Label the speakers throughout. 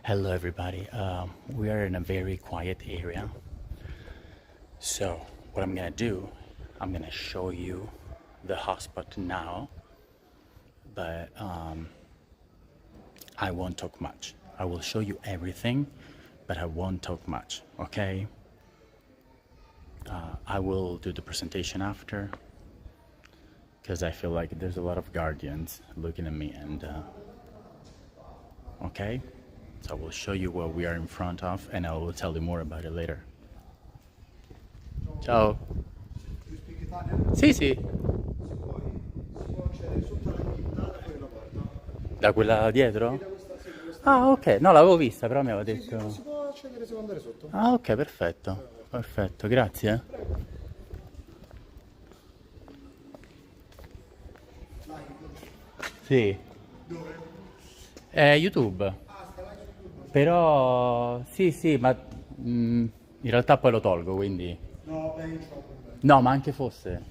Speaker 1: Hello everybody, we are in a very quiet area, so what I'm gonna do, I'm gonna show you the hotspot now, but I won't talk much. I will show you everything, but I won't talk much, okay? I will do the presentation after, because I feel like there's a lot of guardians looking at me and okay? So I will show you what we are in front of and I will tell you more about it later. Ciao!
Speaker 2: You speak Italian?
Speaker 1: Sì, sì.
Speaker 2: Si può accedere sotto la quinta da quella porta.
Speaker 1: Da quella dietro?
Speaker 2: Da questa, sì, da questa.
Speaker 1: Ah, ok. No, l'avevo vista, però mi aveva
Speaker 2: Sì,
Speaker 1: detto...
Speaker 2: si può accedere se vuoi andare sotto.
Speaker 1: Ah, ok, perfetto. Perfetto, grazie. Sì.
Speaker 2: Dove?
Speaker 1: YouTube.
Speaker 2: Ah, stai su YouTube?
Speaker 1: Però... Sì, sì, ma... in realtà poi lo tolgo, quindi...
Speaker 2: No, beh, io ci ho problemi.
Speaker 1: No, ma anche fosse...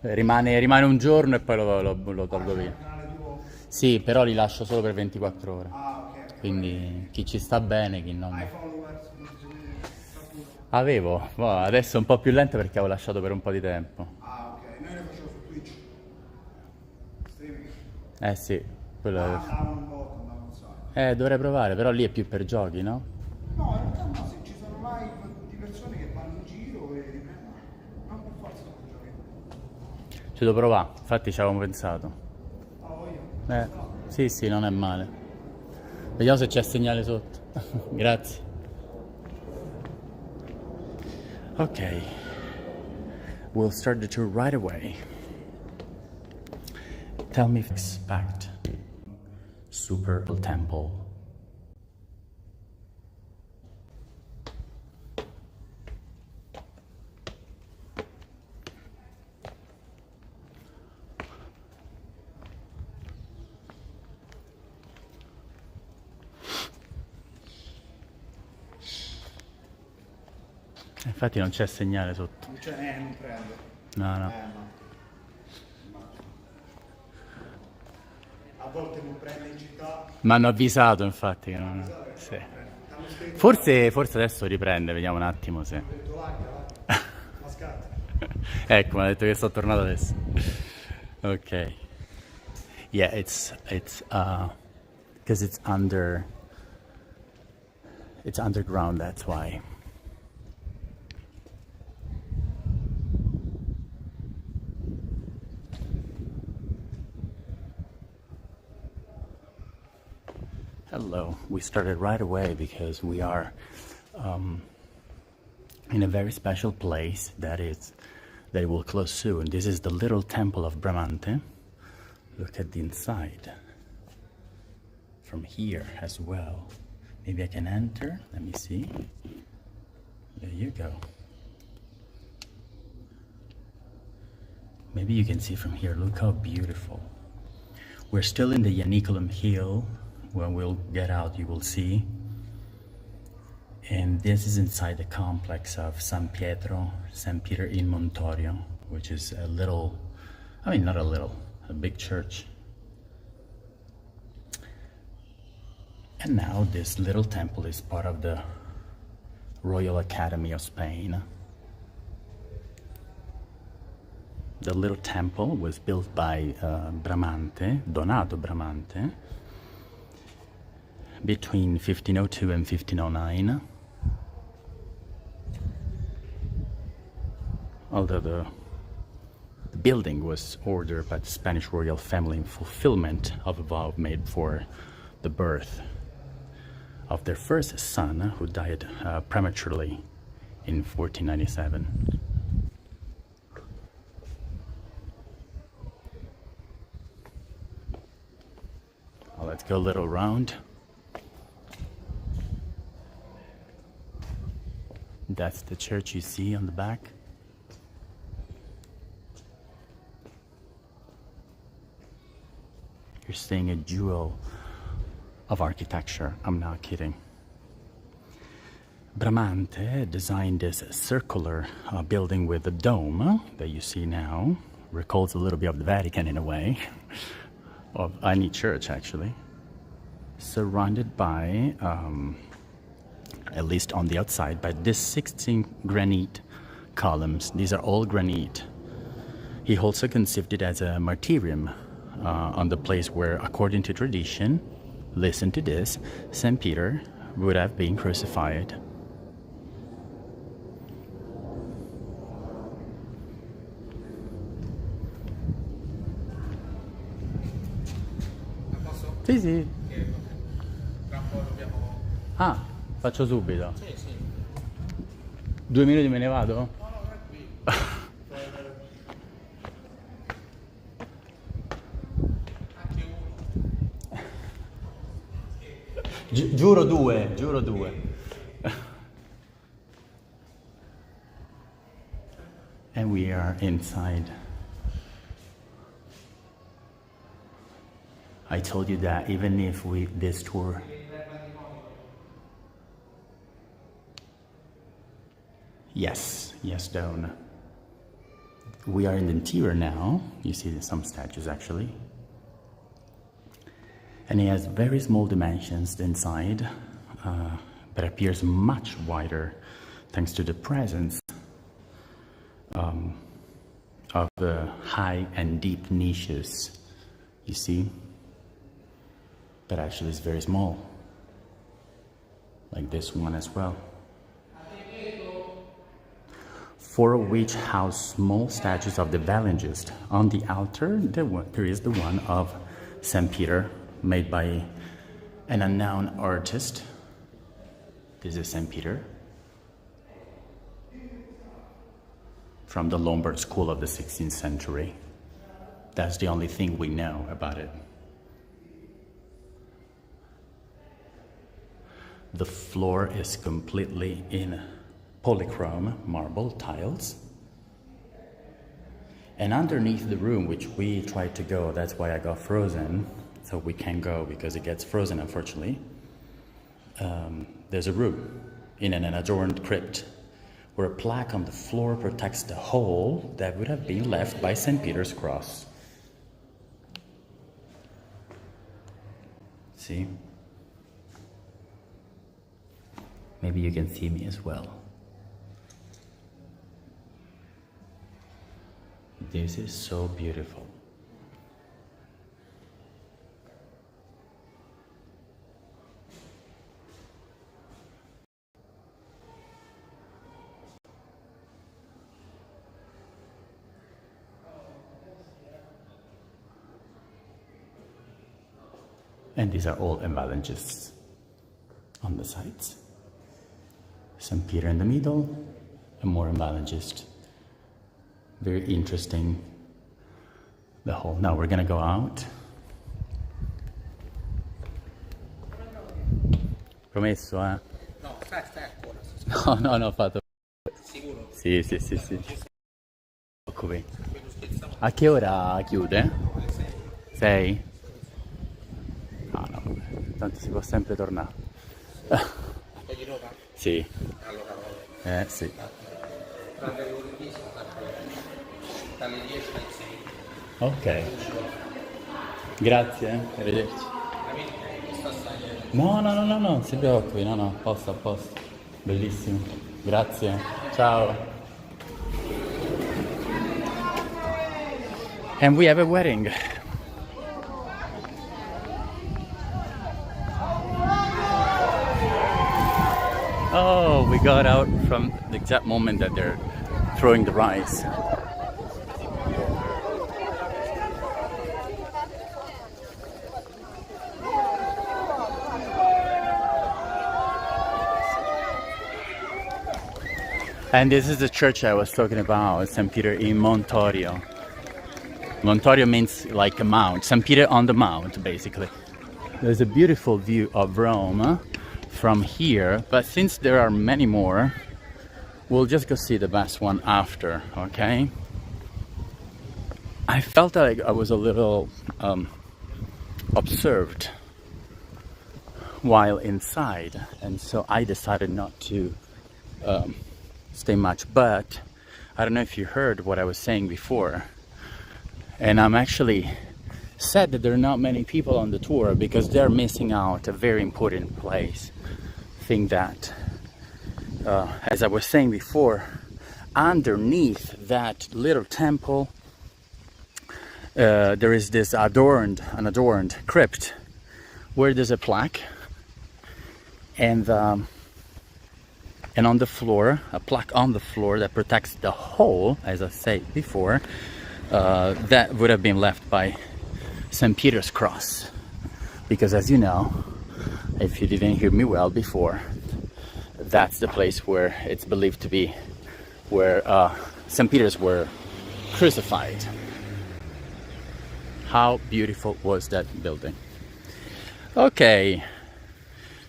Speaker 1: rimane un giorno e poi lo tolgo via.
Speaker 2: Il canale tuo?
Speaker 1: Sì, però li lascio solo per 24 ore.
Speaker 2: Ah, ok.
Speaker 1: Quindi chi ci sta bene, chi non...
Speaker 2: Hai followers? Non ti seguire?
Speaker 1: Avevo, boh, adesso è un po' più lento perché avevo lasciato per un po' di tempo.
Speaker 2: Ah, ok. Noi ne facciamo su Twitch. Streaming.
Speaker 1: Eh sì, quello
Speaker 2: Andavano un po', andavano un sacco.
Speaker 1: dovrei provare, però lì è più per giochi, no?
Speaker 2: No, in realtà no, se ci sono live di persone che vanno in giro e riprendono. Non per forza sono giochi.
Speaker 1: Ci devo provare, infatti ci avevamo pensato.
Speaker 2: Ah, voglio.
Speaker 1: Sì, sì, non è male. Vediamo se c'è segnale sotto. Grazie. Ok. We'll start the tour right away. Tell me if you expect Super Temple. Infatti non c'è segnale sotto.
Speaker 2: Non c'è, non prende.
Speaker 1: No, no.
Speaker 2: No. A volte non prende in città.
Speaker 1: Mi hanno avvisato infatti che non... Sì. Forse adesso riprende, vediamo un attimo se...
Speaker 2: Ho detto lagga, la scatta.
Speaker 1: Ecco, mi ha detto che sto tornato adesso. Ok. Yeah, it's because it's underground, that's why. Hello. We started right away because we are in a very special place that will close soon. This is the Little Temple of Bramante. Look at the inside. From here as well. Maybe I can enter. Let me see. There you go. Maybe you can see from here. Look how beautiful. We're still in the Janiculum hill. When we'll get out, you will see. And this is inside the complex of San Pietro in Montorio, which is a little, I mean, not a little, a big church. And now this little temple is part of the Royal Academy of Spain. The little temple was built by Bramante, Donato Bramante, between 1502 and 1509. Although the building was ordered by the Spanish royal family in fulfillment of a vow made for the birth of their first son, who died prematurely in 1497. Well, let's go a little round. That's the church you see on the back. You're seeing a jewel of architecture. I'm not kidding. Bramante designed this circular building with a dome that you see now. Recalls a little bit of the Vatican in a way, of any church actually. surrounded by, at least on the outside, by these 16 granite columns. These are all granite. He also conceived it as a martyrium on the place where, according to tradition, listen to this, St. Peter would have been crucified. Sì, sì. Ah, faccio subito. Sì, sì. 2 minuti me ne vado? No, no, tranquillo. Giuro due, giuro due. And we are inside. I told you that even if this tour yes, Dawn. We are in the interior now. You see some statues actually. And it has very small dimensions inside, but appears much wider thanks to the presence of the high and deep niches. You see? But actually it's very small, like this one as well. 4 of which house small statues of the Evangelist. On the altar, there is the one of St. Peter, made by an unknown artist. This is St. Peter, from the Lombard school of the 16th century. That's the only thing we know about it. The floor is completely in polychrome marble tiles. And underneath the room, which we tried to go, that's why I got frozen, so we can't go because it gets frozen, unfortunately. There's a room in an adorned crypt where a plaque on the floor protects the hole that would have been left by St. Peter's cross. See? Maybe you can see me as well. This is so beautiful. And these are all Evangelists on the sides. St. Peter in the middle, and more Evangelist. Very interesting, the whole. Now we're gonna go out. Promesso, eh?
Speaker 2: No, stai ancora.
Speaker 1: No, ho fatto.
Speaker 2: Sicuro?
Speaker 1: Sì. Qui. A che ora chiude? 6? No, vabbè. Tanto si può sempre tornare.
Speaker 2: Di Roma?
Speaker 1: Sì.
Speaker 2: Allora,
Speaker 1: sì.
Speaker 2: Dalle 10 alle 6.
Speaker 1: Ok. Grazie, arrivederci. No, non si preoccupi, no, a posto. Bellissimo. Grazie. Ciao. And we have a wedding. Oh, we got out from the exact moment that they're throwing the rice. And this is the church I was talking about, St. Peter in Montorio. Montorio means like a mount, St. Peter on the mount, basically. There's a beautiful view of Rome from here, but since there are many more, we'll just go see the best one after, okay? I felt like I was a little observed while inside, and so I decided not to stay much. But I don't know if you heard what I was saying before, and I'm actually sad that there are not many people on the tour because they're missing out a very important place. I think that, as I was saying before, underneath that little temple, there is this adorned crypt where there's a plaque, and on the floor, a plaque on the floor that protects the hole, as I said before, that would have been left by St. Peter's cross, because as you know, if you didn't hear me well before, that's the place where it's believed to be where St. Peter's were crucified. How beautiful was that building? Okay,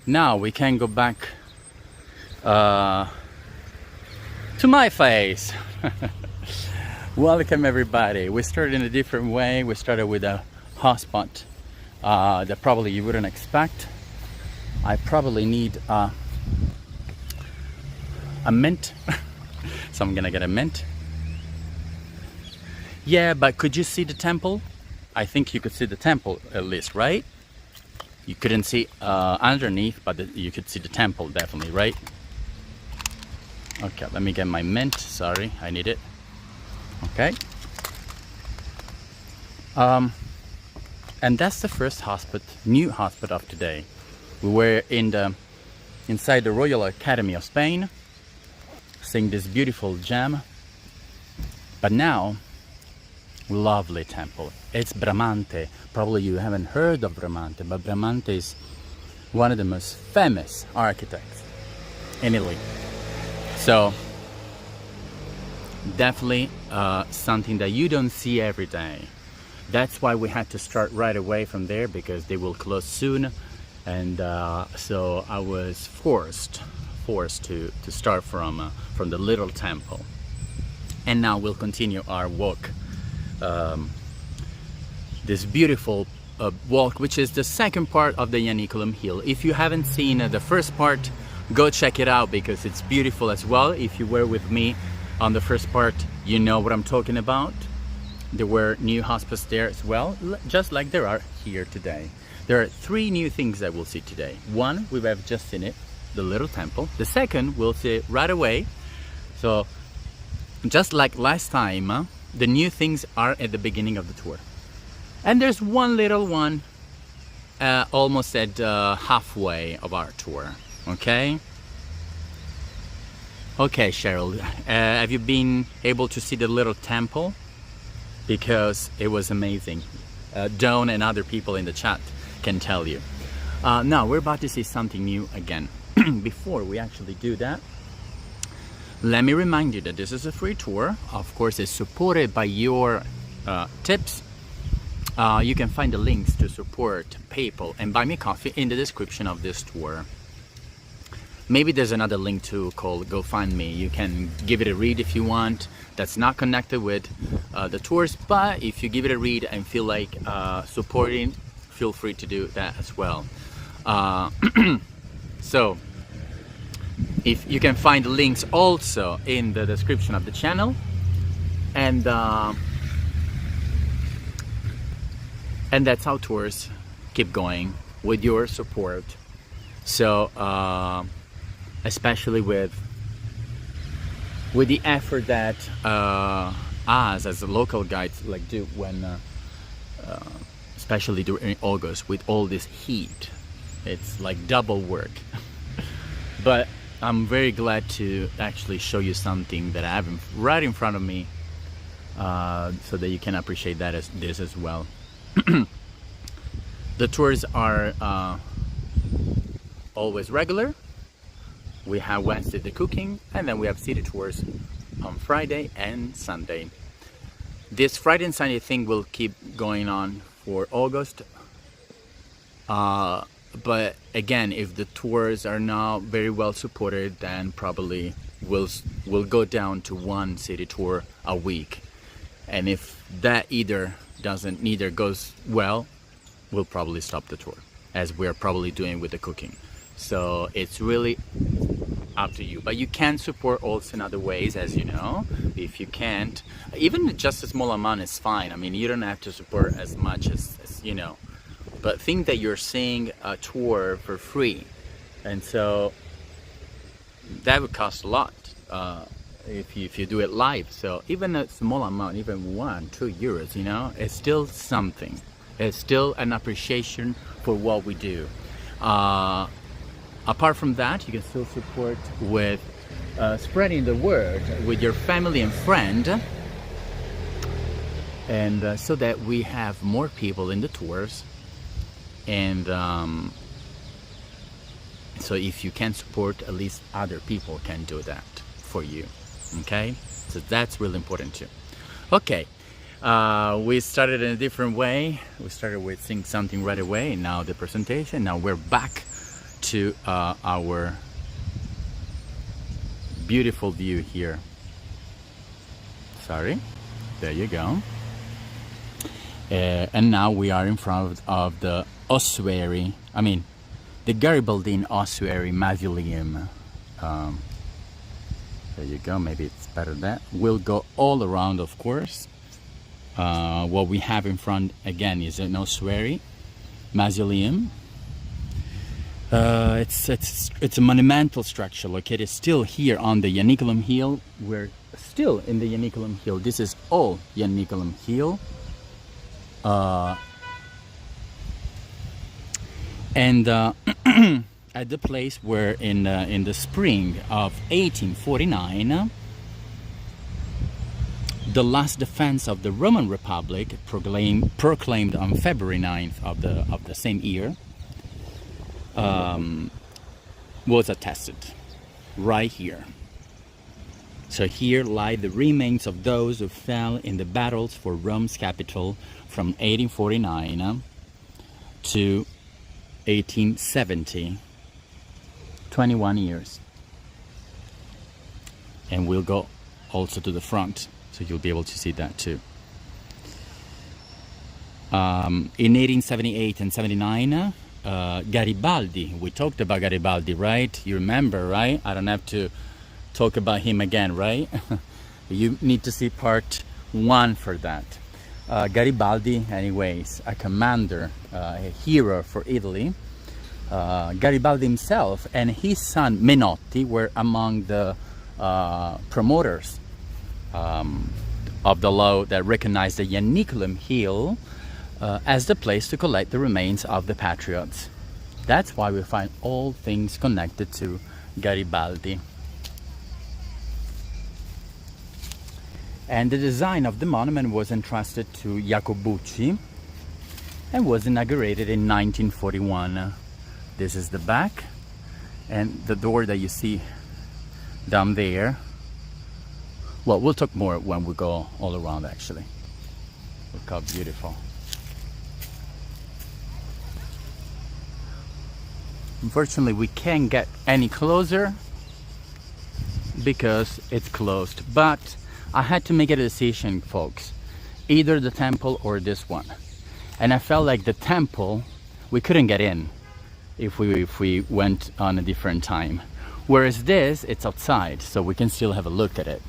Speaker 1: now we can go back to my face. Welcome everybody. We started in a different way. We started with a hotspot that probably you wouldn't expect. I probably need a mint. So I'm gonna get a mint. Yeah, but could you see the temple? I think you could see the temple at least, right? You couldn't see underneath, but you could see the temple definitely, right? Okay, let me get my mint. Sorry, I need it. Okay. And that's the first new hospital of today. We were inside the Royal Academy of Spain, seeing this beautiful gem. But now, lovely temple. It's Bramante. Probably you haven't heard of Bramante, but Bramante is one of the most famous architects in Italy. So definitely something that you don't see every day. That's why we had to start right away from there, because they will close soon, and so I was forced to start from the Little Temple. And now we'll continue our walk, this beautiful walk, which is the second part of the Janiculum hill. If you haven't seen the first part, go check it out because it's beautiful as well. If you were with me on the first part, you know what I'm talking about. There were new hospices there as well, just like there are here today. There are 3 new things that we'll see today. One, we have just seen it, the Little Temple. The second, we'll see it right away. So, just like last time, the new things are at the beginning of the tour. And there's one little one almost at halfway of our tour, okay? Okay, Cheryl, have you been able to see the Little Temple? Because it was amazing. Dawn and other people in the chat can tell you. Now we're about to see something new again. Before we actually do that, let me remind you that this is a free tour. Of course, it's supported by your tips. You can find the links to support PayPal and Buy Me Coffee in the description of this tour. Maybe there's another link too called GoFundMe. You can give it a read if you want. That's not connected with the tours, but if you give it a read and feel like supporting, feel free to do that as well. So, if you can find the links also in the description of the channel, and that's how tours keep going with your support. So, especially with the effort that us as a local guides like do when especially during August with all this heat, it's like double work. But I'm very glad to actually show you something that I have right in front of me, so that you can appreciate that this as well. The tours are always regular. We have Wednesday the cooking, and then we have city tours on Friday and Sunday. This Friday and Sunday thing will keep going on for August. But again, if the tours are not very well supported, then probably we'll go down to 1 city tour a week. And if that neither goes well, we'll probably stop the tour, as we're probably doing with the cooking. So it's really up to you. But you can support also in other ways, as you know. If you can't, even just a small amount is fine. I mean, you don't have to support as much as you know. But think that you're seeing a tour for free, and so that would cost a lot if you do it live. So even a small amount, even 1-2 euros, you know, it's still something. It's still an appreciation for what we do. Apart from that, you can still support with spreading the word with your family and friend, and so that we have more people in the tours. And so if you can support, at least other people can do that for you. Okay, so that's really important too. Okay, we started in a different way. We started with seeing something right away, and now the presentation. Now we're back to our beautiful view here. Sorry, there you go. And now we are in front of the ossuary, the Garibaldi Ossuary Mausoleum. There you go, maybe it's better that. We'll go all around, of course. What we have in front, again, is an ossuary mausoleum. It's a monumental structure located still here on the Janiculum Hill. We're still in the Janiculum Hill. This is all Janiculum Hill. And at the place where in the spring of 1849, the last defense of the Roman Republic, proclaimed on February 9th of the same year, was attested right here. So here lie the remains of those who fell in the battles for Rome's capital from 1849 to 1870, 21 years. And we'll go also to the front, so you'll be able to see that too. In 1878 and 79, Garibaldi, we talked about Garibaldi, right? You remember, right? I don't have to talk about him again, right? You need to see part 1 for that. Garibaldi, anyways, a commander, a hero for Italy. Garibaldi himself and his son Menotti were among the promoters of the law that recognized the Janiculum Hill as the place to collect the remains of the patriots. That's why we find all things connected to Garibaldi. And the design of the monument was entrusted to Jacobucci and was inaugurated in 1941. This is the back, and the door that you see down there. Well, we'll talk more when we go all around, actually. Look how beautiful. Unfortunately, we can't get any closer because it's closed, but I had to make a decision, folks. Either the temple or this one. And I felt like the temple, we couldn't get in if we went on a different time. Whereas this, it's outside, so we can still have a look at it.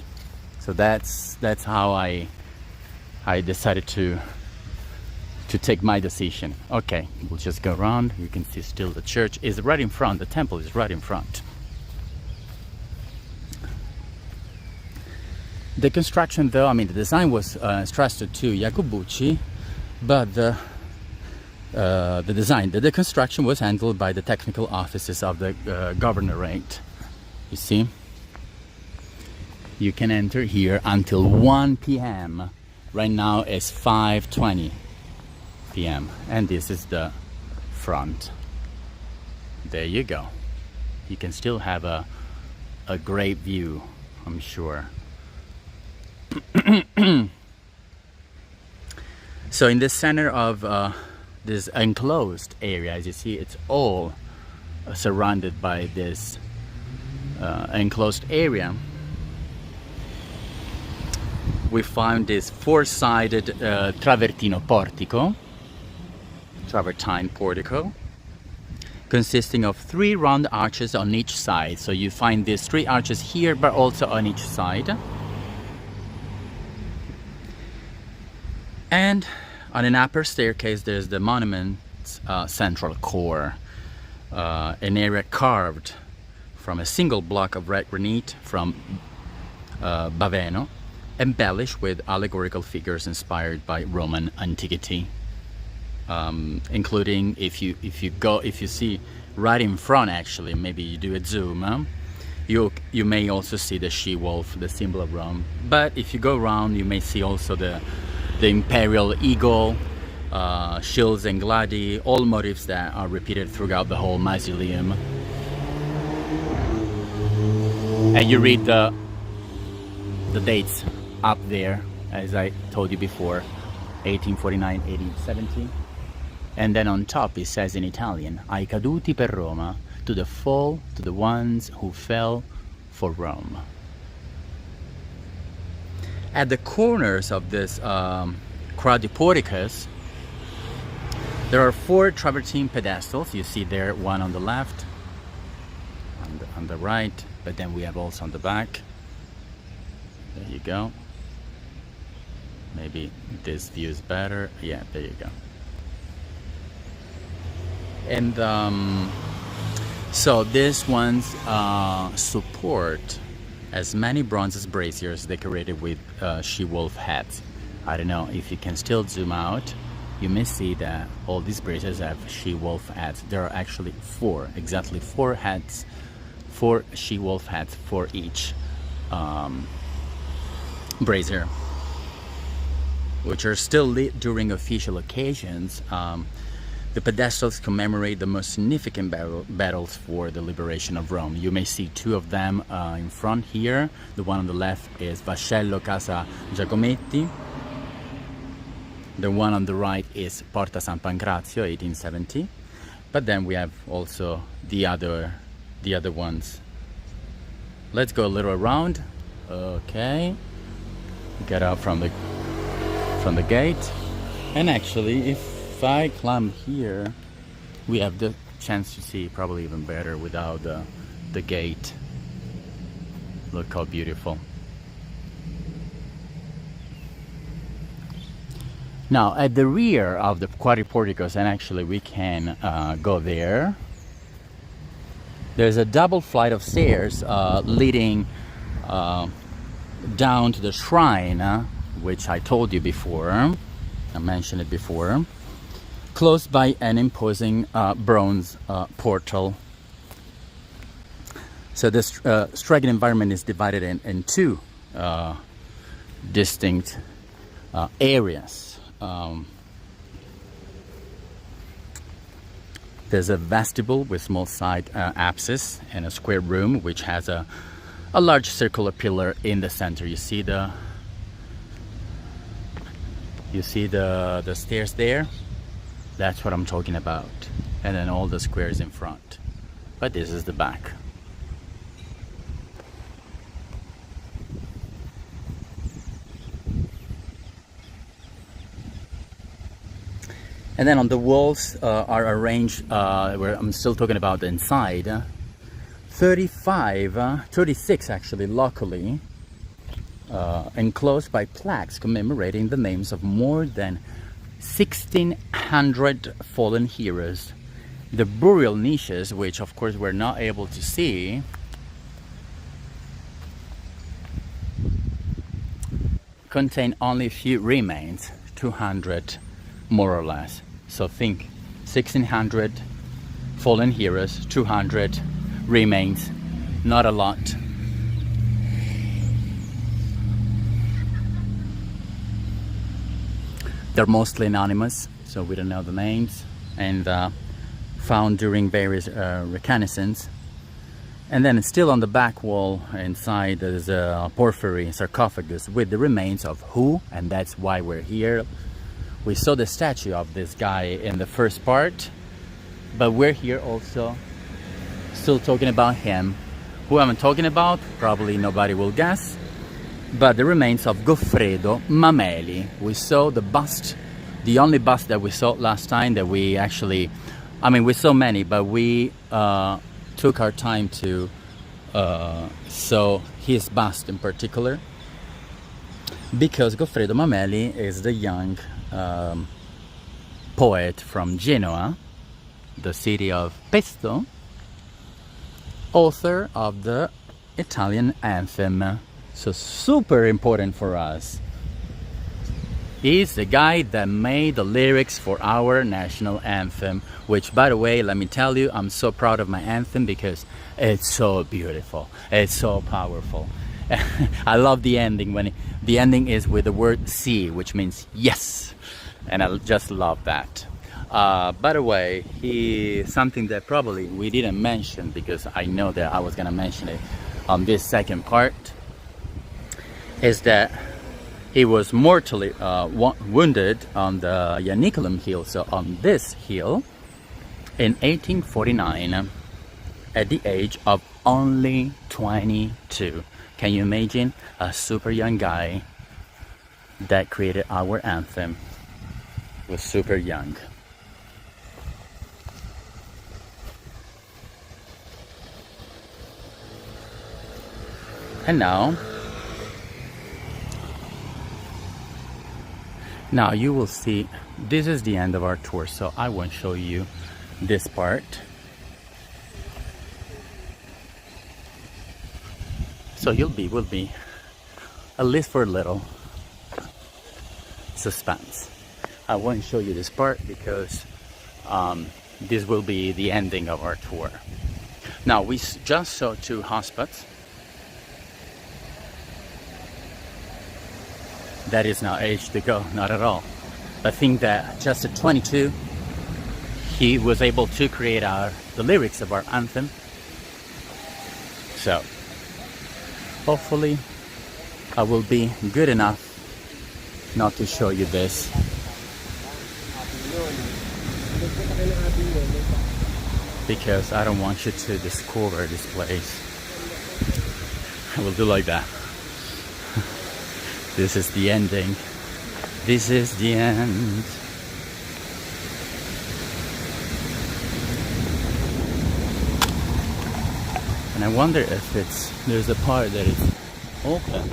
Speaker 1: So that's how I decided to take my decision. Okay, we'll just go around. You can see still the church is right in front. The temple is right in front. The construction, though, the design was entrusted to Jacobucci, but the construction was handled by the technical offices of the governorate. You see, you can enter here until 1 p.m. Right now it's 5:20 p.m. and this is the front. There you go. You can still have a great view, I'm sure. So in the center of this enclosed area, as you see, it's all surrounded by this enclosed area. We found this four-sided travertine portico, consisting of 3 round arches on each side. So you find these 3 arches here, but also on each side. And on an upper staircase, there's the monument's central core, an area carved from a single block of red granite from Baveno, embellished with allegorical figures inspired by Roman antiquity, including if you see right in front, actually, maybe you do a zoom, you may also see the she-wolf, the symbol of Rome. But if you go around, you may see also the imperial eagle, shields and gladi, all motifs that are repeated throughout the whole mausoleum. And you read the dates up there, as I told you before, 1849, 1870. And then on top it says in Italian, ai caduti per Roma, to the fall, to the ones who fell for Rome. At the corners of this quadriporticus, there are 4 travertine pedestals. You see there, one on the left, on the right, but then we have also on the back. There you go. Maybe this view is better. Yeah, there you go. And so these ones support as many bronze braziers decorated with she-wolf heads. I don't know if you can still zoom out. You may see that all these braziers have she-wolf heads. There are actually 4, exactly 4 heads, 4 she-wolf heads for each brazier, which are still lit during official occasions. The pedestals commemorate the most significant battles for the liberation of Rome. You may see 2 of them in front here. The one on the left is Vascello Casa Giacometti. The one on the right is Porta San Pancrazio, 1870. But then we have also the other ones. Let's go a little around. Okay. Get out from the gate. And actually, if I climb here, we have the chance to see probably even better without the gate. Look how beautiful. Now at the rear of the quadriporticus, and actually we can go there, there's a double flight of stairs leading down to the shrine, which I told you before, I mentioned it before, close by an imposing bronze portal. So this striking environment is divided in 2 distinct areas. There's a vestibule with small side apses and a square room which has a large circular pillar in the center. You see the stairs there? That's what I'm talking about. And then all the squares in front. But this is the back. And then on the walls are arranged, where I'm still talking about the inside, 36 actually locally, enclosed by plaques commemorating the names of more than 1,600 fallen heroes. The burial niches, which of course we're not able to see, contain only a few remains, 200 more or less. So think 1,600 fallen heroes, 200 remains, not a lot. They're mostly anonymous, so we don't know the names, and found during various reconnaissance. And then still on the back wall inside there's a porphyry sarcophagus with the remains of who, and that's why we're here. We saw the statue of this guy in the first part, but we're here also still talking about him. Who I'm talking about, probably nobody will guess, but the remains of Goffredo Mameli. We saw the bust, the only bust that we saw last time, that we actually I mean, with so many, but we took our time to show his bust in particular, because Goffredo Mameli is the young poet from Genoa, the city of pesto, author of the Italian anthem. So super important for us. He's the guy that made the lyrics for our national anthem, which, by the way, let me tell you, I'm so proud of my anthem because it's so beautiful, it's so powerful. I love the ending, when the ending is with the word sì, which means yes, and I just love that. By the way, something that probably we didn't mention, because I know that I was gonna mention it on this second part, is that he was mortally wounded on the Janiculum hill, so on this hill, in 1849, at the age of only 22. Can you imagine? A super young guy that created our anthem was super young. And now you will see, this is the end of our tour, so I won't show you this part. So will be at least for a little suspense. I won't show you this part because this will be the ending of our tour. Now we just saw two hotspots. That is not age to go, not at all. I think that just at 22, he was able to create the lyrics of our anthem. So, hopefully, I will be good enough not to show you this. Because I don't want you to discover this place. I will do like that. This is the ending. This is the end. And I wonder if there's a part that is open.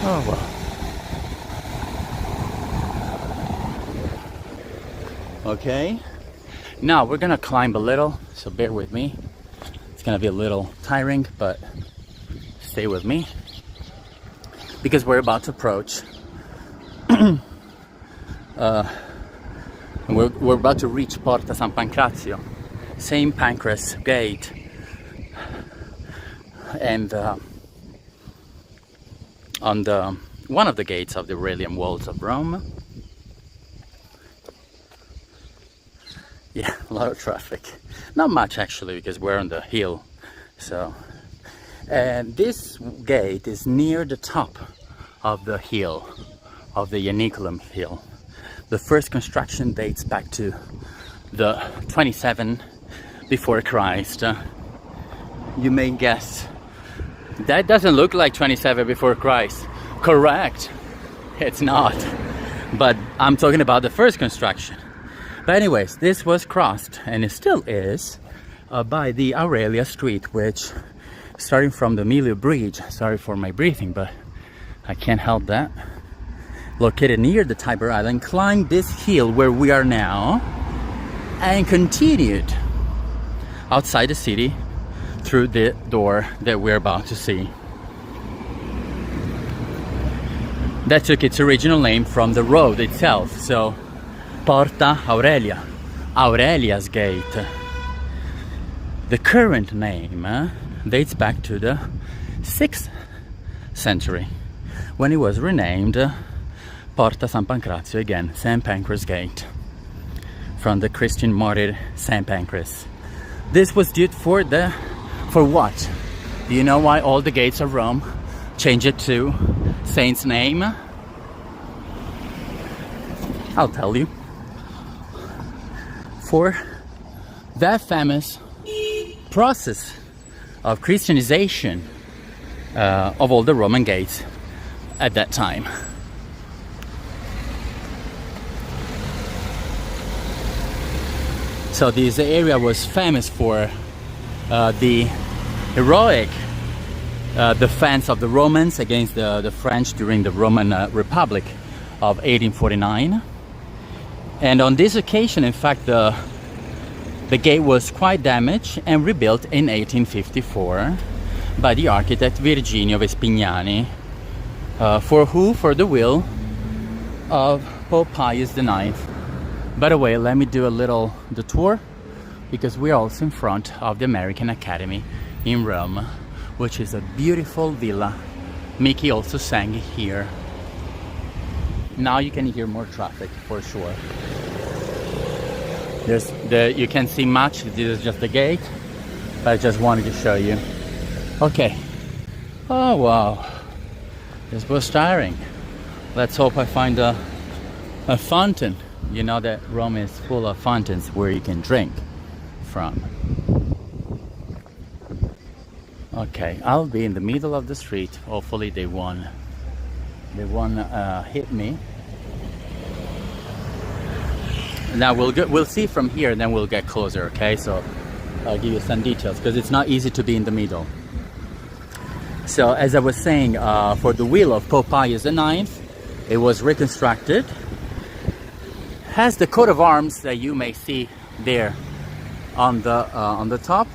Speaker 1: Oh well. Okay, now we're gonna climb a little, so bear with me. It's gonna be a little tiring, but stay with me because we're about to approach. We're about to reach Porta San Pancrazio, same Pancras Gate, and on one of the gates of the Aurelian walls of Rome. Yeah, a lot of traffic. Not much actually, because we're on the hill. So, and this gate is near the top of the hill, of the Janiculum hill. The first construction dates back to the 27 before Christ. You may guess, that doesn't look like 27 before Christ. Correct, it's not. But I'm talking about the first construction. But anyways, this was crossed, and it still is, by the Aurelia Street, which, starting from the Milio Bridge, sorry for my breathing, but I can't help that, located near the Tiber Island, climbed this hill where we are now, and continued outside the city through the door that we're about to see. That took its original name from the road itself, so Porta Aurelia, Aurelia's Gate. The current name dates back to the 6th century, when it was renamed Porta San Pancrazio, again, St. Pancras Gate, from the Christian martyr St. Pancras. This was due for what? Do you know why all the gates of Rome change it to saint's name? I'll tell you. For that famous process of Christianization of all the Roman gates at that time. So this area was famous for the heroic defense of the Romans against the French during the Roman Republic of 1849. And on this occasion, in fact, the gate was quite damaged and rebuilt in 1854 by the architect Virginio Vespignani. For who? For the will of Pope Pius IX. By the way, let me do a little detour, because we are also in front of the American Academy in Rome, which is a beautiful villa. Mickey also sang here. Now you can hear more traffic for sure. You can't see much, this is just the gate, but I just wanted to show you. Okay. Oh wow, this was tiring. Let's hope I find a fountain. You know that Rome is full of fountains where you can drink from. Okay, I'll be in the middle of the street. Hopefully they won't hit me. Now we'll see from here, then we'll get closer. Okay, so I'll give you some details, because it's not easy to be in the middle. So as I was saying, for the will of Pope Pius IX, it was reconstructed. Has the coat of arms that you may see there on the top.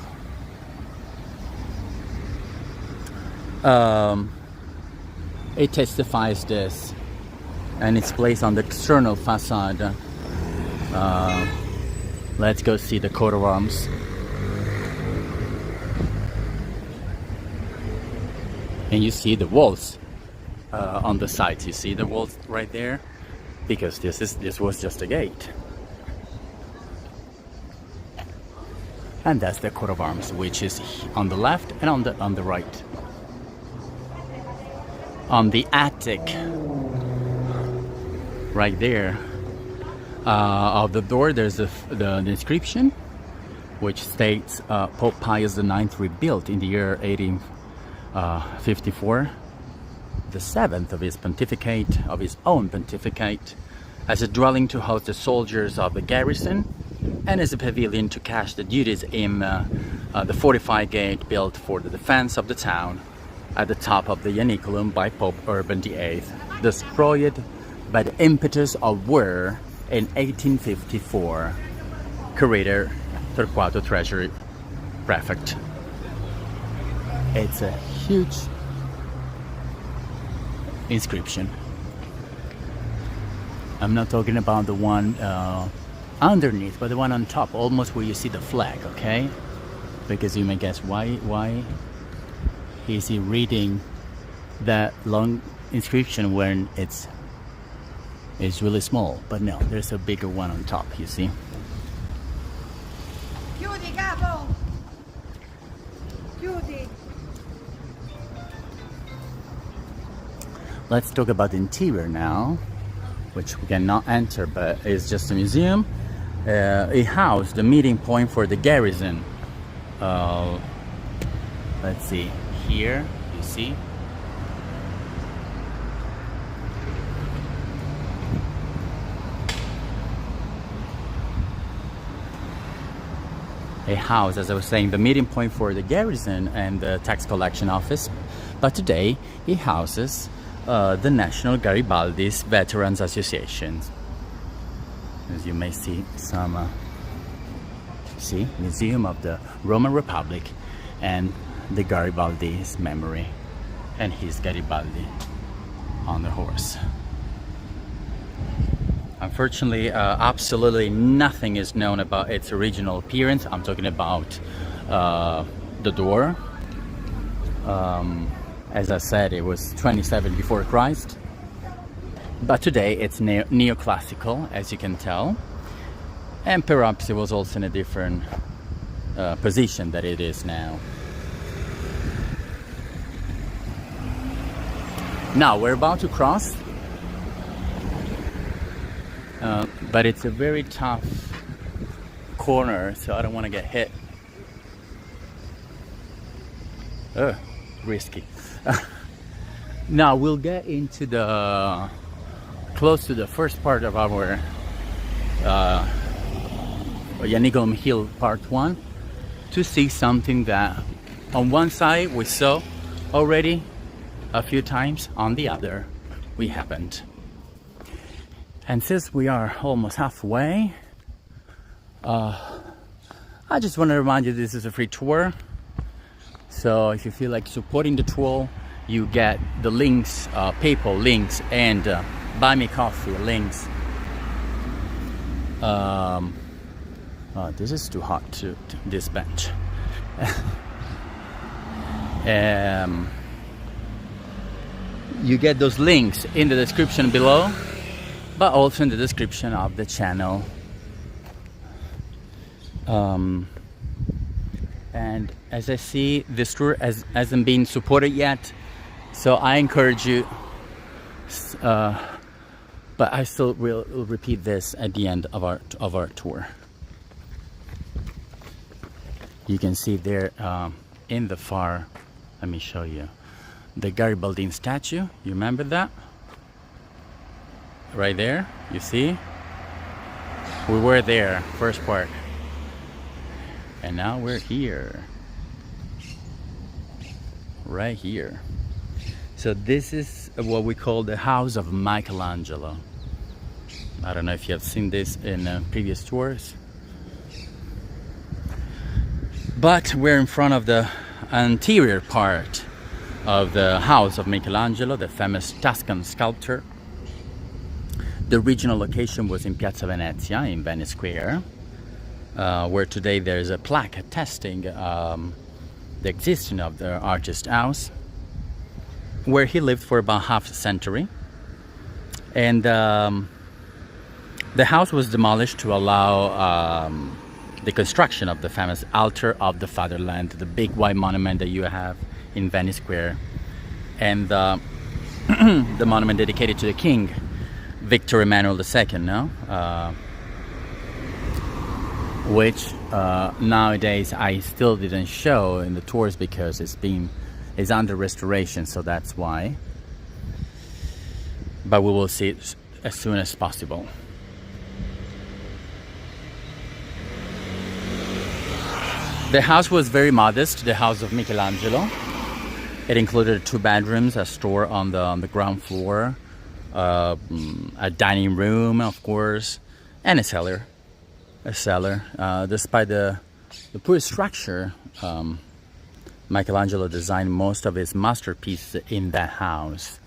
Speaker 1: It testifies this, and it's placed on the external facade. Let's go see the coat of arms. And you see the walls on the sides. You see the walls right there, because this was just a gate. And that's the coat of arms, which is on the left and on the right. On the attic, right there, of the door, there's the inscription, which states Pope Pius IX rebuilt in the year 1854, the seventh of his pontificate, of his own pontificate, as a dwelling to host the soldiers of the garrison, and as a pavilion to cash the duties in the fortified gate built for the defense of the town at the top of the Janiculum by Pope Urban VIII, destroyed by the impetus of war in 1854. Curator Torquato Treasury Prefect. It's a huge inscription. I'm not talking about the one underneath, but the one on top, almost where you see the flag, okay? Because you may guess why is he reading that long inscription when it's really small? But no, there's a bigger one on top, you see.
Speaker 3: Chiudi, capo! Chiudi!
Speaker 1: Let's talk about the interior now, which we cannot enter, but it's just a museum. It housed the meeting point for the garrison. Let's see, here you see a house, as I was saying, the meeting point for the garrison and the tax collection office, but today it houses the National Garibaldi's Veterans Association. As you may see, some Museum of the Roman Republic and the Garibaldi's memory, and his Garibaldi on the horse. Unfortunately, absolutely nothing is known about its original appearance. I'm talking about the door. As I said, it was 27 before Christ, but today it's neoclassical, as you can tell, and perhaps it was also in a different position that it is now. Now we're about to cross, but it's a very tough corner, so I don't want to get hit. Risky. Now we'll get into the close to the first part of our Janiculum Hill Part 1 to see something that on one side we saw already a few times, on the other we haven't. And since we are almost halfway, I just want to remind you this is a free tour. So if you feel like supporting the tour, you get the links, PayPal links, and buy me coffee links. This is too hot to this bench. You get those links in the description below, but also in the description of the channel. And as I see, this tour hasn't been supported yet, so I encourage you, but I still will repeat this at the end of our tour. You can see there in the far, let me show you, the Garibaldi statue. You remember that? Right there, you see? We were there, first part. And now we're here. Right here. So this is what we call the house of Michelangelo. I don't know if you have seen this in previous tours. But we're in front of the anterior part of the house of Michelangelo, the famous Tuscan sculptor. The original location was in Piazza Venezia in Venice Square, where today there's a plaque attesting the existence of the artist's house, where he lived for about half a century. And the house was demolished to allow the construction of the famous Altar of the Fatherland, the big white monument that you have in Venice Square, and the monument dedicated to the king, Victor Emmanuel II, no? Which nowadays I still didn't show in the tours because it's under restoration, so that's why. But we will see it as soon as possible. The house was very modest, the house of Michelangelo. It included 2 bedrooms, a store on the ground floor, a dining room, of course, and a cellar. Despite the poor structure, Michelangelo designed most of his masterpieces in that house,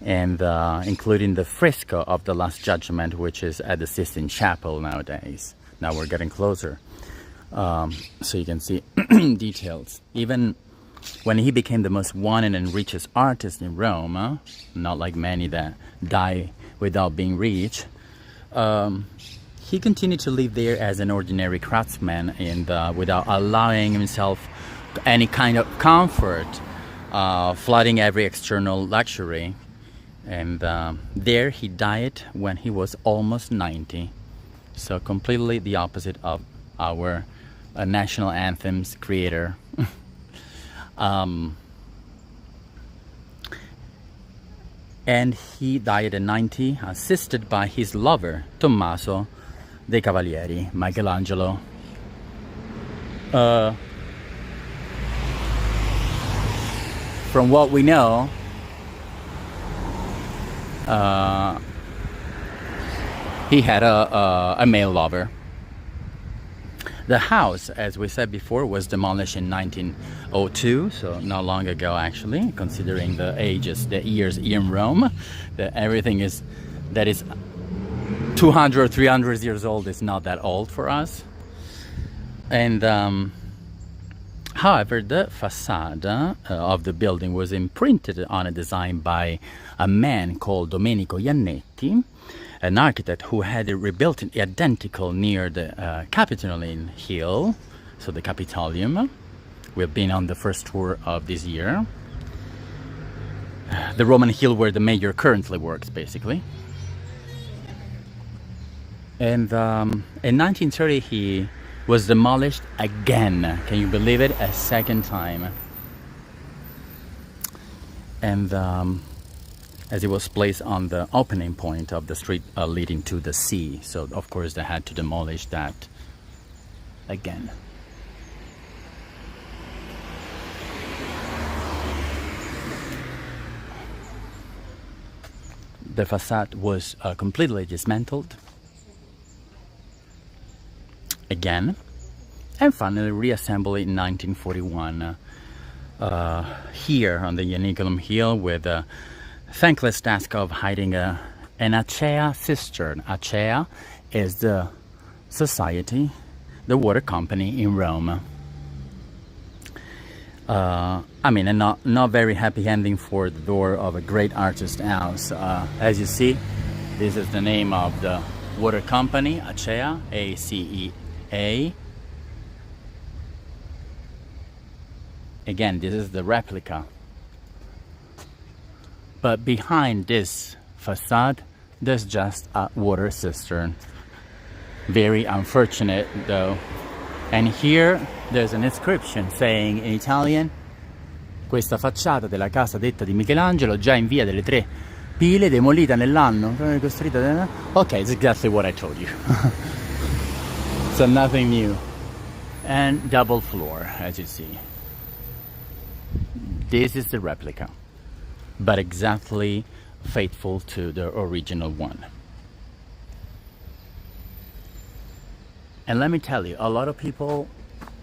Speaker 1: and including the fresco of the Last Judgment, which is at the Sistine Chapel nowadays. Now we're getting closer, so you can see details. Even when he became the most wanted and richest artist in Rome, not like many that die without being rich, he continued to live there as an ordinary craftsman and without allowing himself any kind of comfort, flooding every external luxury. And there he died when he was almost 90. So completely the opposite of our national anthem's creator. And he died at 90, assisted by his lover, Tommaso dei Cavalieri, Michelangelo. From what we know, he had a male lover. The house, as we said before, was demolished in 1902, so not long ago actually, considering the years in Rome, that everything that is 200 or 300 years old is not that old for us. And however, the facade of the building was imprinted on a design by a man called Domenico Iannetti, an architect who had rebuilt it identical near the Capitoline Hill, so the Capitolium. We've been on the first tour of this year. The Roman hill where the mayor currently works, basically. And in 1930 he was demolished again. Can you believe it? A second time. and as it was placed on the opening point of the street leading to the sea. So of course they had to demolish that again. The facade was completely dismantled again, and finally reassembled in 1941 here on the Janiculum hill, with a thankless task of hiding an Acea cistern. Acea is the society, the water company in Rome. I mean, a not very happy ending for the door of a great artist house. As you see, this is the name of the water company, Acea, A-C-E-A. Again, this is the replica. But behind this facade, there's just a water cistern. Very unfortunate, though. And here there's an inscription saying in Italian: questa facciata della casa detta di Michelangelo, già in via delle Tre Pile, demolita nell'anno costruita. Okay, it's exactly what I told you. So nothing new. And double floor, as you see. This is the replica, but exactly faithful to the original one. And let me tell you, a lot of people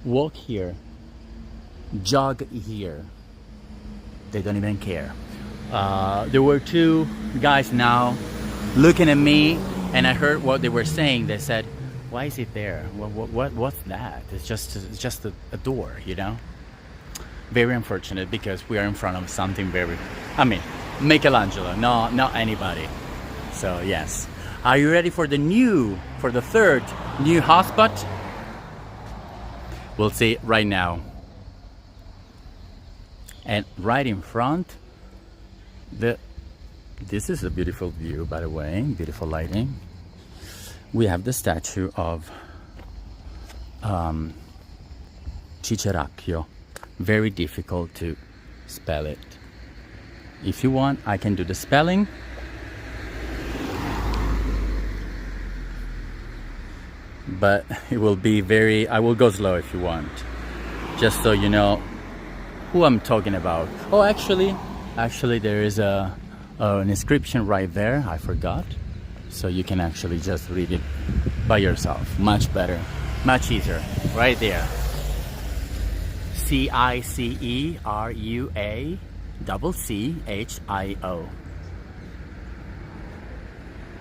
Speaker 1: walk here, jog here. They don't even care. There were two guys now looking at me, and I heard what they were saying. They said, "Why is it there? What's that? It's just a door, you know." Very unfortunate, because we are in front of something very, I mean, Michelangelo, not anybody. So yes. Are you ready for the third new hotspot? We'll see right now. And right in front, this is a beautiful view, by the way, beautiful lighting. We have the statue of Ciceruacchio. Very difficult to spell it. If you want, I can do the spelling. But it will be I will go slow if you want, just so you know who I'm talking about. Oh, actually there is an inscription right there. I forgot. So you can actually just read it by yourself. Much better, much easier. Right there. Ciceruacchio.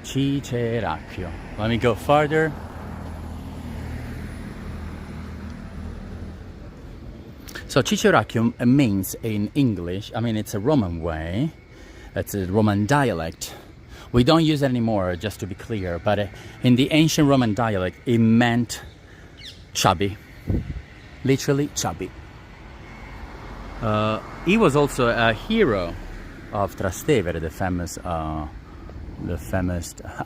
Speaker 1: Ciceruacchio. Let me go farther. So Ciceruacchio means in English, I mean, it's a Roman way, it's a Roman dialect. We don't use it anymore, just to be clear, but in the ancient Roman dialect, it meant chubby, literally chubby. He was also a hero of Trastevere, the famous,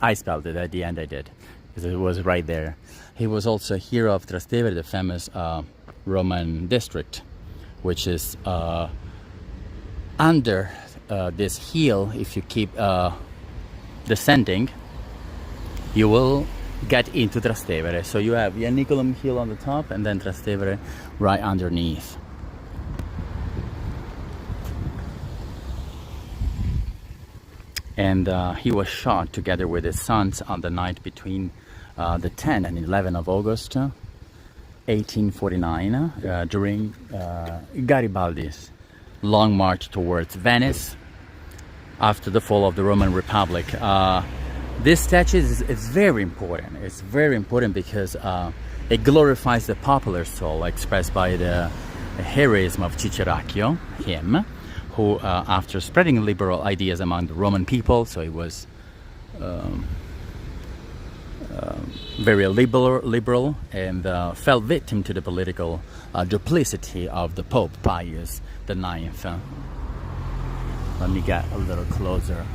Speaker 1: I spelled it at the end, I did, because it was right there. He was also a hero of Trastevere, the famous Roman district, which is under this hill. If you keep descending, you will get into Trastevere. So you have Janiculum hill on the top, and then Trastevere right underneath. And he was shot together with his sons on the night between the 10th and 11th of August 1849 during Garibaldi's long march towards Venice after the fall of the Roman Republic. This statue is very important. It's very important because it glorifies the popular soul expressed by the heroism of Ciceruacchio, him, who after spreading liberal ideas among the Roman people, so he was very liberal and fell victim to the political duplicity of the Pope Pius IX. Let me get a little closer.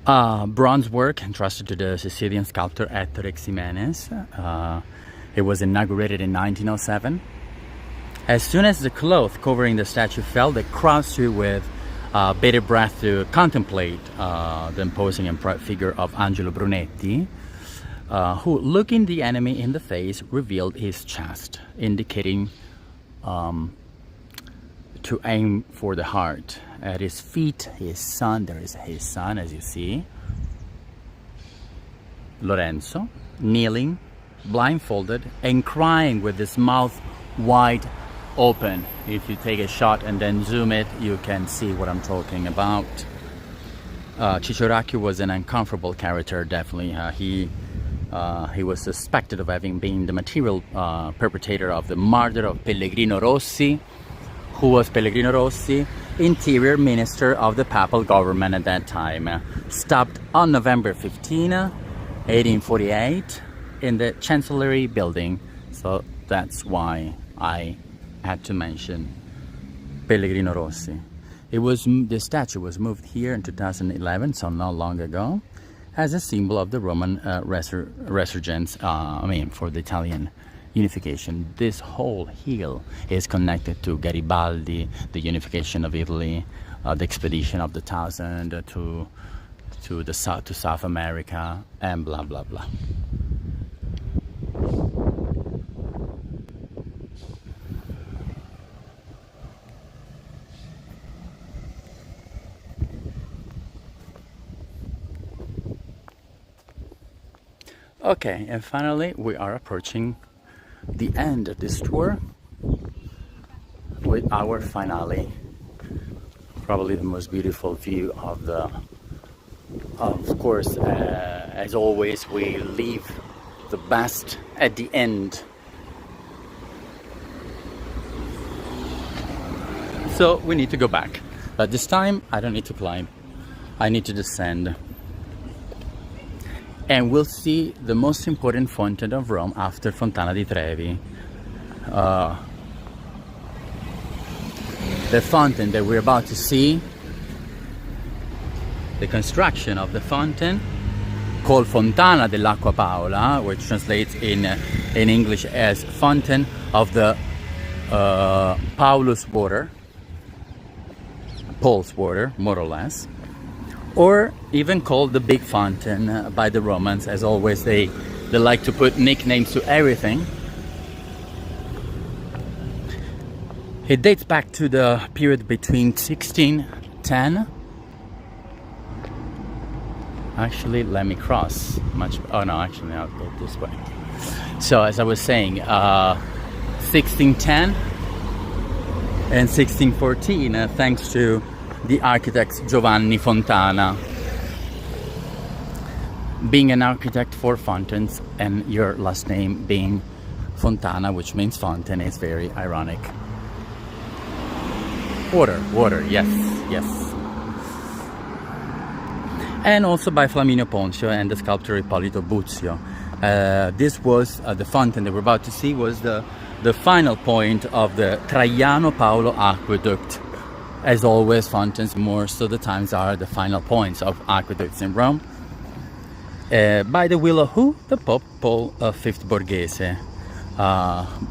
Speaker 1: Bronze work entrusted to the Sicilian sculptor Ettore Ximenes. It was inaugurated in 1907. As soon as the cloth covering the statue fell, the crowd stood with bated breath to contemplate the imposing and proud figure of Angelo Brunetti, who, looking the enemy in the face, revealed his chest, indicating to aim for the heart. At his feet, his son, there is his son, as you see, Lorenzo, kneeling, blindfolded, and crying with his mouth wide open. If you take a shot and then zoom it, you can see what I'm talking about. Ciceruacchio was an uncomfortable character, definitely. He was suspected of having been the material perpetrator of the murder of Pellegrino Rossi. Who was Pellegrino Rossi? Interior Minister of the Papal government at that time. Stopped on November 15, 1848 in the Chancellery building. So that's why I had to mention Pellegrino Rossi. The statue was moved here in 2011, so not long ago, as a symbol of the Roman resurgence, for the Italian unification. This whole hill is connected to Garibaldi, the unification of Italy, the expedition of the 1000 to South America, and blah blah blah. Okay, and finally we are approaching the end of this tour with our finale. Probably the most beautiful view of course, as always, we leave the best at the end. So we need to go back, but this time I don't need to climb, I need to descend. And we'll see the most important fountain of Rome after Fontana di Trevi. The fountain that we're about to see, the construction of the fountain, called Fontana dell'Acqua Paola, which translates in English as Fountain of the Paul's water, more or less. Or even called the Big Fountain by the Romans. As always, they like to put nicknames to everything. It dates back to the period between 1610. Actually, let me cross. Oh no, actually I'll go this way. So as I was saying, 1610 and 1614, thanks to the architect Giovanni Fontana. Being an architect for fountains and your last name being Fontana, which means fountain, is very ironic. Water, yes. And also by Flaminio Ponzio and the sculptor Ippolito Buzio. This was the fountain that we're about to see was the final point of the Traiano Paolo aqueduct. As always, fountains most of the times are the final points of aqueducts in Rome. By the will of who? The Pope Paul V Borghese.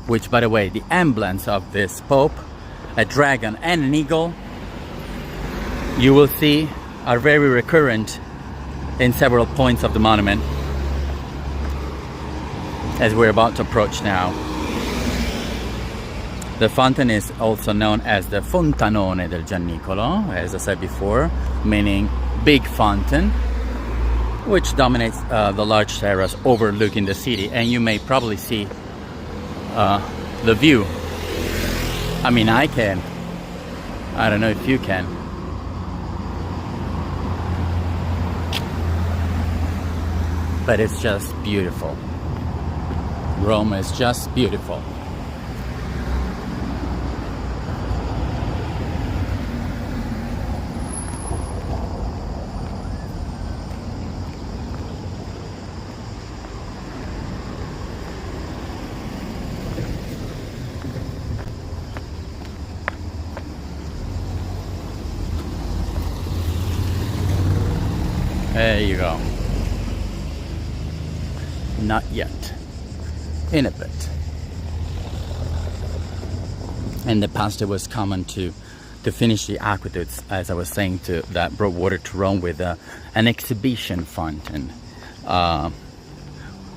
Speaker 1: Which, by the way, the emblems of this Pope, a dragon and an eagle, you will see are very recurrent in several points of the monument, as we're about to approach now. The fountain is also known as the Fontanone del Janiculum, as I said before, meaning big fountain, which dominates the large terrace overlooking the city. And you may probably see the view. I mean, I can. I don't know if you can. But it's just beautiful. Rome is just beautiful. There you go. Not yet. In a bit. In the past, it was common to finish the aqueducts, as I was saying, that brought water to Rome with an exhibition fountain.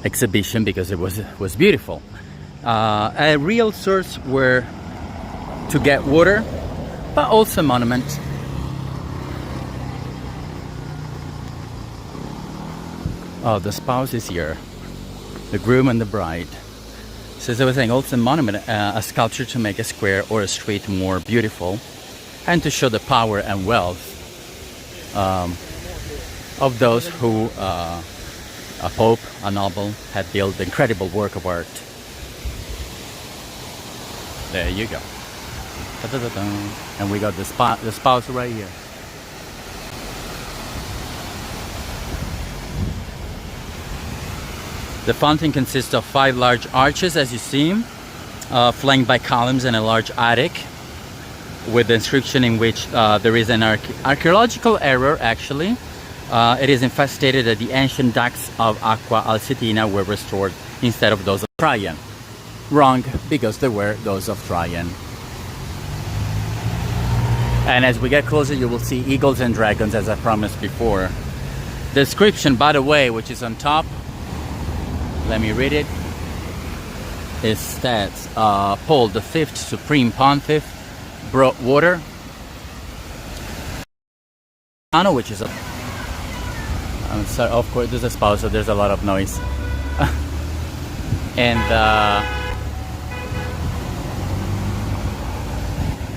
Speaker 1: Exhibition because it was beautiful. A real source where to get water, but also a monument. Oh, the spouse is here, the groom and the bride. So as I was saying, also a monument, a sculpture to make a square or a street more beautiful, and to show the power and wealth of those who, a pope, a noble, had built incredible work of art. There you go. Da-da-da-da. And we got the spouse right here. The fountain consists of 5 large arches, as you see, flanked by columns and a large attic, with the inscription in which there is an archaeological error, actually. It is infestated that the ancient ducts of Acqua Alsietina were restored instead of those of Trajan. Wrong, because they were those of Trajan. And as we get closer, you will see eagles and dragons, as I promised before. The inscription, by the way, which is on top, let me read it. It states, Paul V, Supreme Pontiff, brought water, which is a... I'm sorry, of course, there's a spouse, so there's a lot of noise. And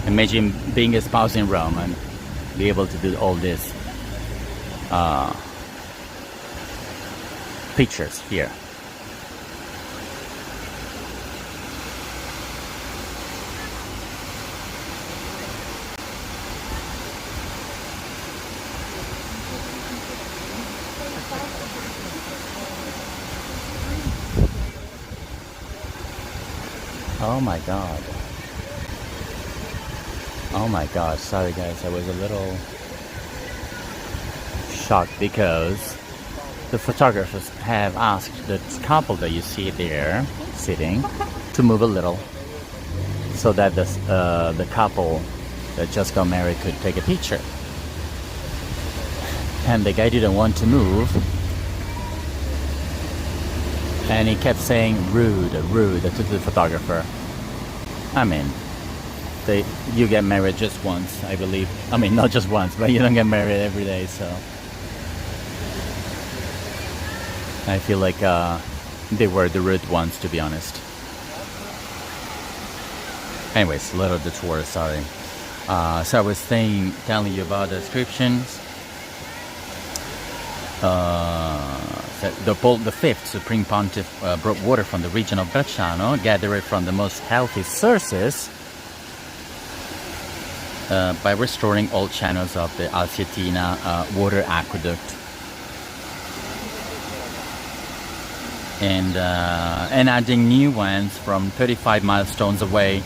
Speaker 1: imagine being a spouse in Rome and be able to do all this pictures here. Oh my god. Oh my god, sorry guys, I was a little shocked because the photographers have asked the couple that you see there sitting to move a little so that the couple that just got married could take a picture. And the guy didn't want to move. And he kept saying rude, rude to the photographer. I mean, you get married just once, I believe. I mean, not just once, but you don't get married every day, so. I feel like they were the rude ones, to be honest. Anyways, a little detour, sorry. So I was telling you about the descriptions. The Paul V, Supreme Pontiff, brought water from the region of Bracciano, gathered it from the most healthy sources by restoring all channels of the Alsietina water aqueduct. And adding new ones from 35 milestones away.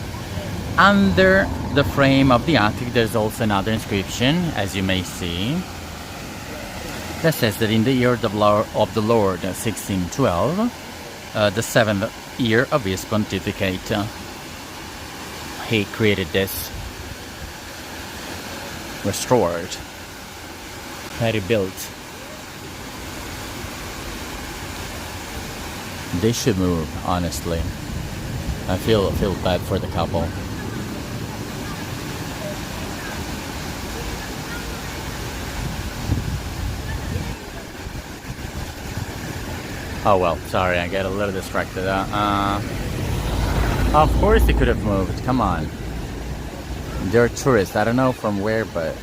Speaker 1: Under the frame of the attic, there's also another inscription, as you may see, that says that in the year of the Lord 1612, the 7th year of his pontificate, he created this, restored, rebuilt. They should move, honestly. I feel bad for the couple. Oh well, sorry, I get a little distracted. Of course they could have moved, come on. They're tourists, I don't know from where, but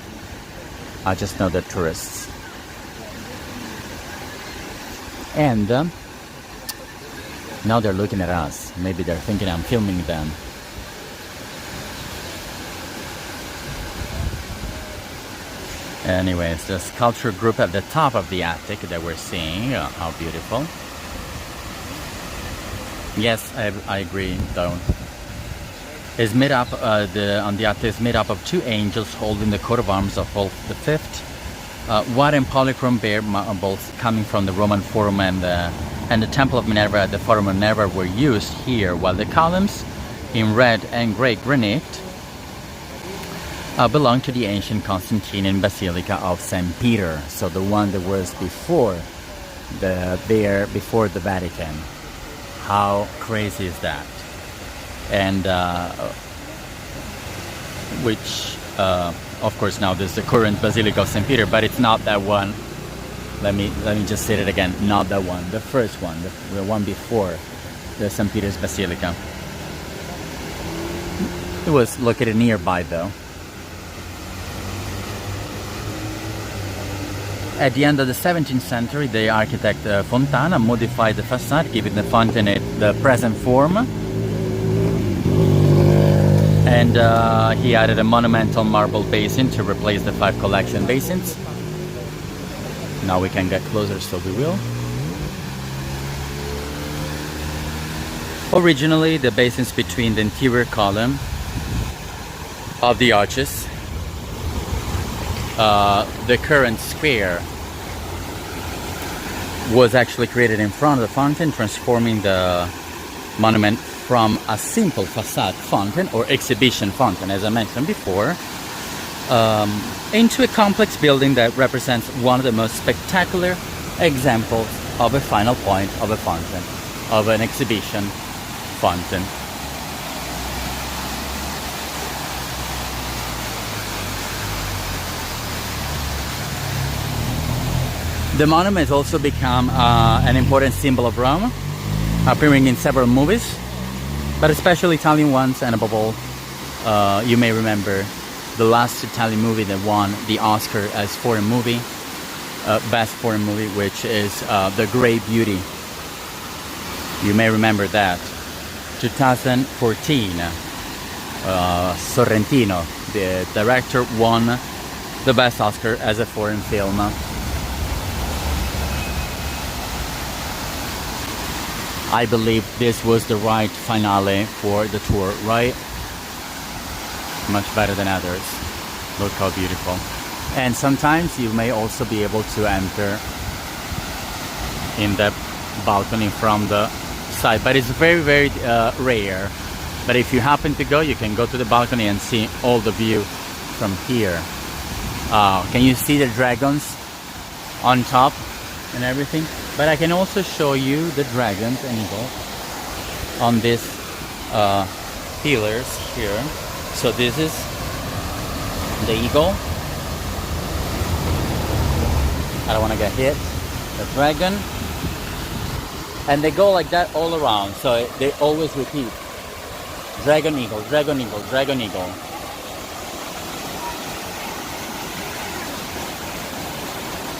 Speaker 1: I just know they're tourists. And now they're looking at us. Maybe they're thinking I'm filming them. Anyways, the sculpture group at the top of the attic that we're seeing, how beautiful. Yes, I agree, though. Is made up, on the attic is made up of 2 angels holding the coat of arms of Paul V, white and polychrome bare marbles coming from the Roman Forum and the Temple of Minerva at the Forum of Minerva were used here, while the columns in red and grey granite belong to the ancient Constantinian Basilica of St. Peter, so the one that was before before the Vatican. How crazy is that? And which of course now this is the current Basilica of St. Peter, but it's not that one. Let me just say it again, not that one, the first one, the one before the St. Peter's Basilica. It was located nearby though. At the end of the 17th century, the architect Fontana modified the facade, giving the fountain the present form. And he added a monumental marble basin to replace the 5 collection basins. Now we can get closer, so we will. Originally, the basins between the interior column of the arches, the current square, was actually created in front of the fountain, transforming the monument from a simple facade fountain or exhibition fountain, as I mentioned before, into a complex building that represents one of the most spectacular examples of a final point of a fountain, of an exhibition fountain. The monument has also become an important symbol of Rome, appearing in several movies, but especially Italian ones, and above all, you may remember the last Italian movie that won the Oscar as foreign movie, best foreign movie, which is The Great Beauty. You may remember that. 2014, Sorrentino, the director, won the best Oscar as a foreign film. I believe this was the right finale for the tour, right? Much better than others. Look how beautiful. And sometimes you may also be able to enter in the balcony from the side, but it's very, very rare. But if you happen to go, you can go to the balcony and see all the view from here. Can you see the dragons on top and everything? But I can also show you the dragons and eagles on these pillars here. So this is the eagle. I don't want to get hit. The dragon. And they go like that all around. So they always repeat. Dragon, eagle, dragon, eagle, dragon, eagle.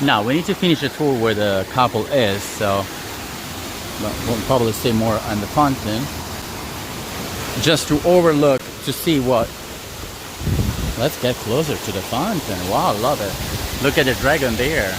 Speaker 1: Now we need to finish the tour where the couple is, so we'll probably stay more on the fountain, just to overlook, to see what. Let's get closer to the fountain. Wow, love it. Look at the dragon there.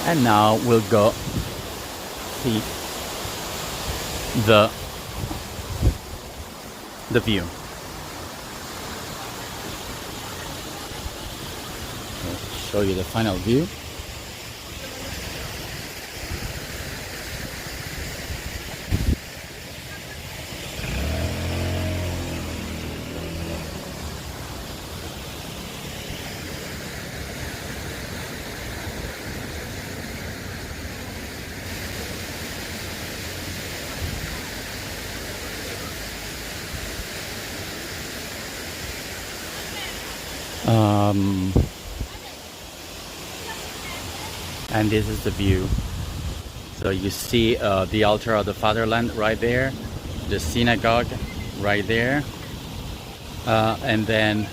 Speaker 1: And now we'll go see the view. I'll show you the final view. And this is the view. So you see the altar of the fatherland right there, the synagogue right there, and then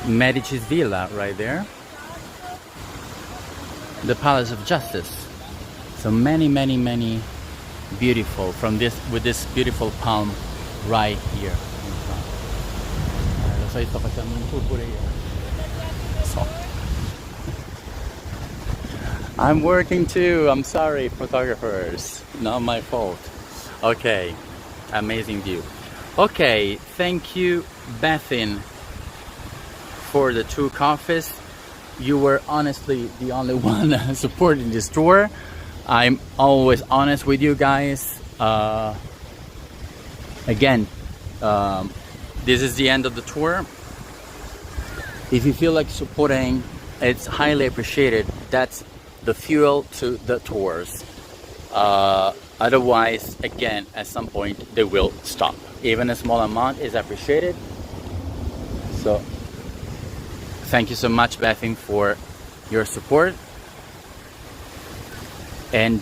Speaker 1: Medici's villa right there. the Palace of Justice. So many beautiful from this, with this beautiful palm right here in front. Lo sai, sto facendo un tour pure io. So. I'm working too. I'm sorry, photographers. Not my fault. Okay, amazing view. Okay, thank you, Bethin, for the 2 coffees. You were honestly the only one supporting this tour. I'm always honest with you guys. Again, this is the end of the tour. If you feel like supporting, it's highly appreciated. That's the fuel to the tours. Otherwise, again, at some point they will stop. Even a small amount is appreciated. So thank you so much, Bethin, for your support. And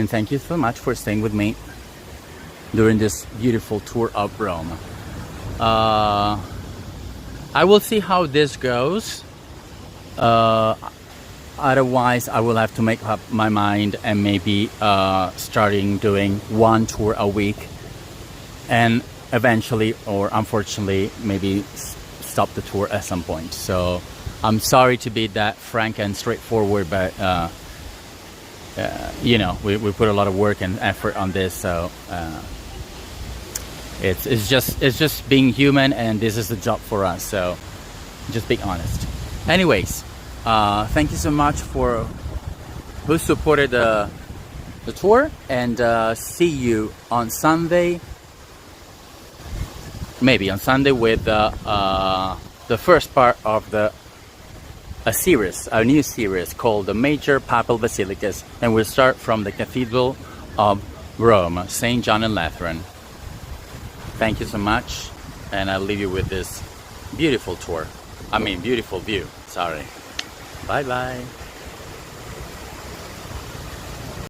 Speaker 1: thank you so much for staying with me during this beautiful tour of Rome. I will see how this goes. Otherwise, I will have to make up my mind and maybe starting doing 1 tour a week, and eventually, or unfortunately, maybe stop the tour at some point. So I'm sorry to be that frank and straightforward, but you know, we put a lot of work and effort on this, so it's just being human, and this is the job for us, so just be honest. Anyways, thank you so much for who supported the tour, and see you on Sunday. Maybe on Sunday with the first part of a new series called the Major Papal Basilicas, and we'll start from the Cathedral of Rome, St. John and Lateran. Thank you so much, and I'll leave you with this beautiful tour. I mean, beautiful view. Sorry. Bye bye.